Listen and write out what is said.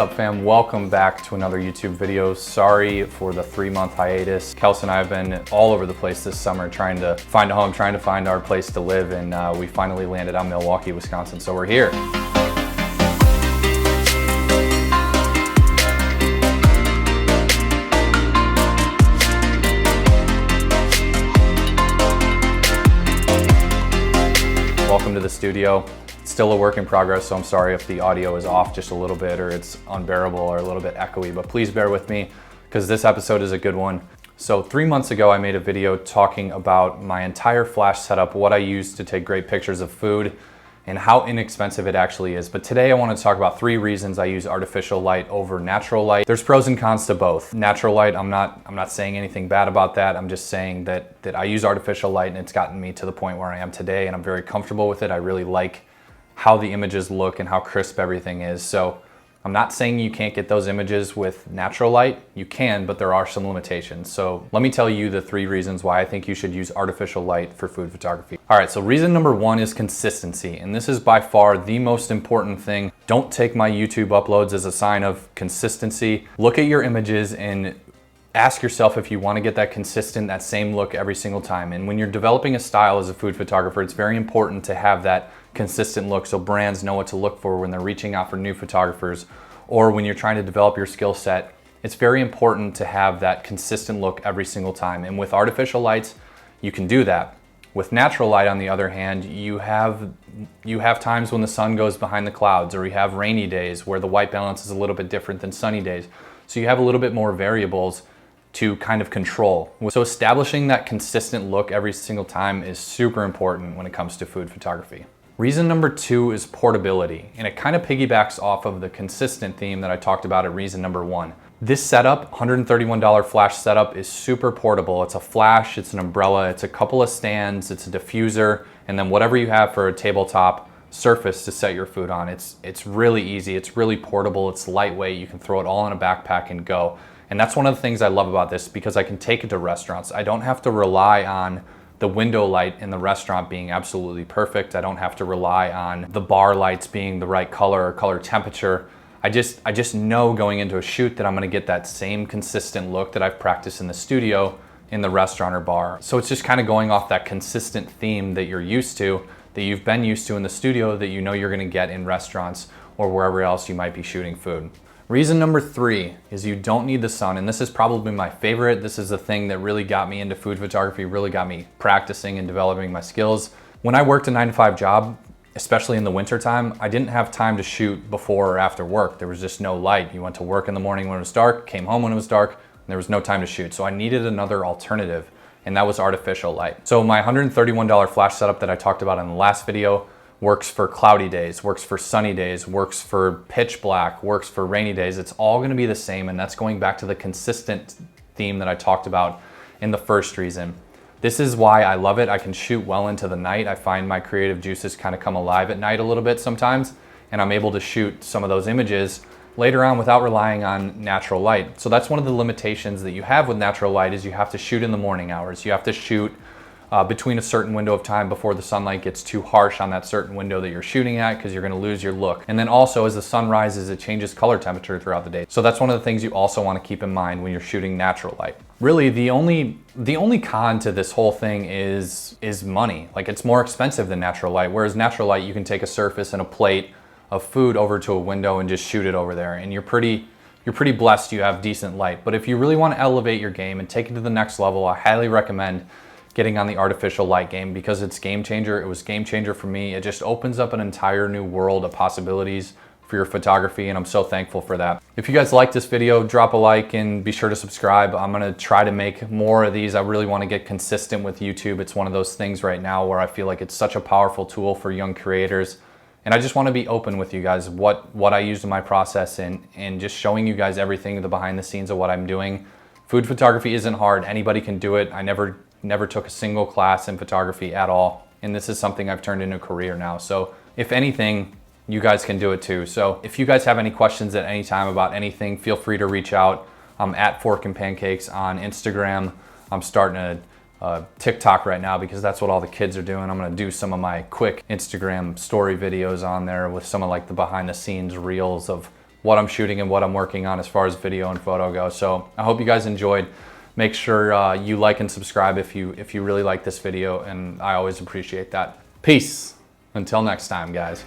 up, fam? Welcome back to another YouTube video. Sorry for the 3-month hiatus. Kelsey and I have been all over the place this summer trying to find a home, trying to find our place to live, and we finally landed on Milwaukee, Wisconsin, so we're here. Welcome to the studio. It's still a work in progress, so I'm sorry if the audio is off just a little bit or it's unbearable or a little bit echoey, but please bear with me because this episode is a good one. So 3 months ago, I made a video talking about my entire flash setup, what I use to take great pictures of food, and how inexpensive it actually is. But today I want to talk about 3 reasons I use artificial light over natural light. There's pros and cons to both. Natural light, I'm not saying anything bad about that. I'm just saying that I use artificial light and it's gotten me to the point where I am today, and I'm very comfortable with it. I really like how the images look and how crisp everything is. So I'm not saying you can't get those images with natural light. You can, but there are some limitations. So let me tell you the 3 reasons why I think you should use artificial light for food photography. All right, so reason number 1 is consistency. And this is by far the most important thing. Don't take my YouTube uploads as a sign of consistency. Look at your images and ask yourself if you want to get that consistent, that same look every single time. And when you're developing a style as a food photographer, it's very important to have that consistent look so brands know what to look for when they're reaching out for new photographers, or when you're trying to develop your skill set. It's very important to have that consistent look every single time. And with artificial lights, you can do that. With natural light, on the other hand, you have times when the sun goes behind the clouds, or you have rainy days where the white balance is a little bit different than sunny days. So you have a little bit more variables to kind of control. So establishing that consistent look every single time is super important when it comes to food photography. Reason number 2 is portability, and it kind of piggybacks off of the consistent theme that I talked about at reason number 1. This setup, $131 flash setup, is super portable. It's a flash, it's an umbrella, it's a couple of stands, it's a diffuser, and then whatever you have for a tabletop surface to set your food on. It's really easy, it's really portable, it's lightweight, you can throw it all in a backpack and go. And that's one of the things I love about this, because I can take it to restaurants. I don't have to rely on the window light in the restaurant being absolutely perfect. I don't have to rely on the bar lights being the right color or color temperature. I just know going into a shoot that I'm gonna get that same consistent look that I've practiced in the studio in the restaurant or bar. So it's just kind of going off that consistent theme that you're used to, that you've been used to in the studio, that you know you're gonna get in restaurants or wherever else you might be shooting food. Reason number 3 is you don't need the sun, and this is probably my favorite. This is the thing that really got me into food photography, really got me practicing and developing my skills. When I worked a 9-to-5 job, especially in the winter time, I didn't have time to shoot before or after work. There was just no light. You went to work in the morning when it was dark, came home when it was dark, and there was no time to shoot. So I needed another alternative, and that was artificial light. So my $131 flash setup that I talked about in the last video works for cloudy days, works for sunny days, works for pitch black, works for rainy days. It's all gonna be the same, and that's going back to the consistent theme that I talked about in the first reason. This is why I love it. I can shoot well into the night. I find my creative juices kind of come alive at night a little bit sometimes, and I'm able to shoot some of those images later on without relying on natural light. So that's one of the limitations that you have with natural light, is you have to shoot in the morning hours. You have to shoot between a certain window of time before the sunlight gets too harsh on that certain window that you're shooting at, because you're gonna lose your look. And then also, as the sun rises, it changes color temperature throughout the day. So that's one of the things you also wanna keep in mind when you're shooting natural light. Really, the only con to this whole thing is money. Like, it's more expensive than natural light, whereas natural light, you can take a surface and a plate of food over to a window and just shoot it over there, and you're pretty blessed you have decent light. But if you really wanna elevate your game and take it to the next level, I highly recommend getting on the artificial light game, because it's game changer. It was game changer for me. It just opens up an entire new world of possibilities for your photography, and I'm so thankful for that. If you guys like this video, drop a like and be sure to subscribe. I'm gonna try to make more of these. I really wanna get consistent with YouTube. It's one of those things right now where I feel like it's such a powerful tool for young creators. And I just wanna be open with you guys, what I use in my process, and just showing you guys everything, the behind the scenes of what I'm doing. Food photography isn't hard. Anybody can do it. I never took a single class in photography at all, and this is something I've turned into a career now. So if anything, you guys can do it too. So if you guys have any questions at any time about anything, feel free to reach out. I'm at Fork and Pancakes on Instagram. I'm starting a TikTok right now because that's what all the kids are doing. I'm gonna do some of my quick Instagram story videos on there with some of like the behind the scenes reels of what I'm shooting and what I'm working on as far as video and photo go. So I hope you guys enjoyed. Make sure you like and subscribe if you really like this video, and I always appreciate that. Peace. Until next time, guys.